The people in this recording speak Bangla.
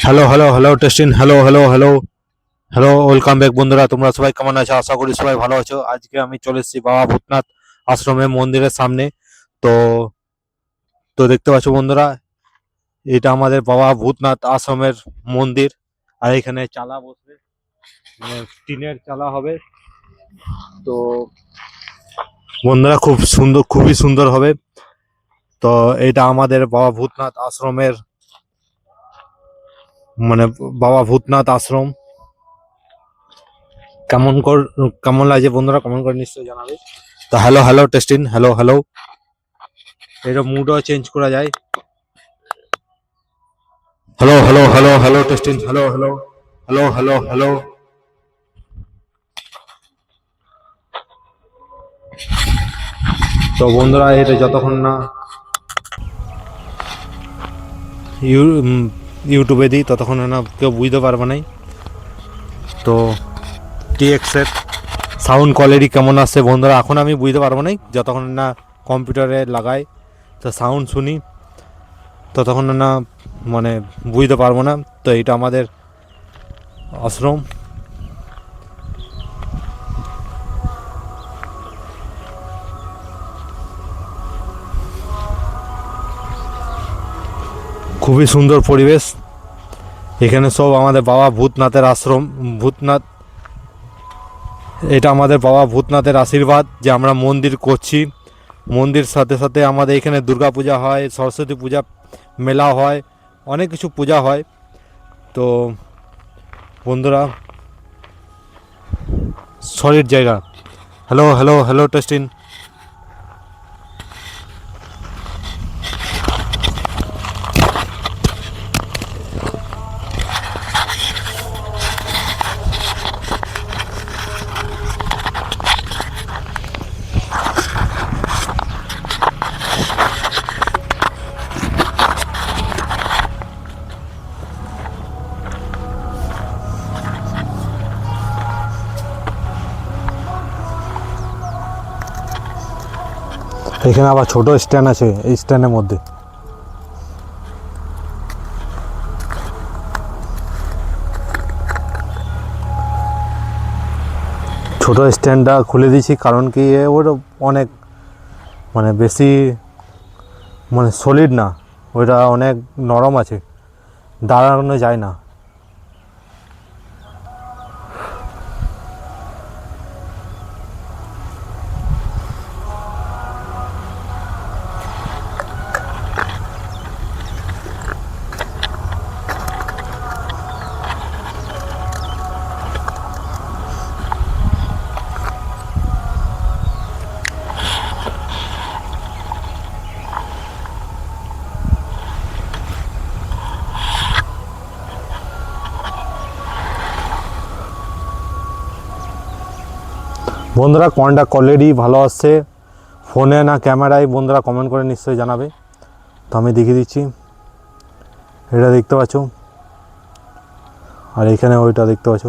Hello hello hello testing hello hello hello hello welcome back বন্ধুরা, তোমরা সবাই কেমন আছো? আশা করি সবাই ভালো আছো। আজকে আমি চলে এসেছি বাবা ভূতনাথ আশ্রমের মন্দিরের সামনে। তো তো দেখতে পাচ্ছ বন্ধুরা, এটা আমাদের বাবা ভূতনাথ আশ্রমের মন্দির। আর এখানে চালা বসবে, মানে টিনের চালা হবে। তো বন্ধুরা খুব সুন্দর, খুবই সুন্দর হবে। তো এটা আমাদের বাবা ভূতনাথ আশ্রমের, মানে বাবা ভূতনাথ আশ্রম। কেমন কর কেমন লাগছে বন্ধুরা, কমেন্ট করে নিশ্চয়ই জানাবে। তো hello hello testing hello hello, এটা মুডও চেঞ্জ করা যায়। Hello hello hello hello testing hello hello hello hello hello. তো বন্ধুরা, এটা যতক্ষণ না ইউটিউবে দিই ততক্ষণ না কেউ বুঝতে পারবে না। তো টিএক্স এর সাউন্ড কোয়ালিটি কেমন আসছে বন্ধুরা, এখন আমি বুঝতে পারবো না যতক্ষণ না কম্পিউটারে লাগাই, তো সাউন্ড শুনি, ততক্ষণ না মানে বুঝতে পারবো না। তো এটা আমাদের আশ্রম। খুবই সুন্দর পরিবেশ। এখানে সব আমাদের বাবা ভূতনাথের আশ্রম। ভূতনাথ, এটা আমাদের বাবা ভূতনাথের আশীর্বাদ যে আমরা মন্দির করছি। মন্দির সাথে সাথে আমাদের এখানে দুর্গা পূজা হয়, সরস্বতী পূজা, মেলা হয়, অনেক কিছু পূজা হয়। তো বন্ধুরা, সলিড জায়গা। Hello hello hello testing. এখানে আবার ছোট স্ট্যান্ড আছে, এই স্ট্যান্ডের মধ্যে। ছোট স্ট্যান্ডটা খুলে দিয়েছি কারণ কি ওর অনেক, মানে বেশি, মানে সলিড না, ওইটা অনেক নরম আছে, দাঁড়ানো যায় না। বন্ধুরা কোনটা কোয়ালিটি ভালো আসছে, ফোনে না ক্যামেরায়, বন্ধুরা কমেন্ট করে নিশ্চয়ই জানাবে। তো আমি দেখিয়ে দিচ্ছি, এটা দেখতে পাচ্ছ, আর এখানে ওইটা দেখতে পাচ্ছ।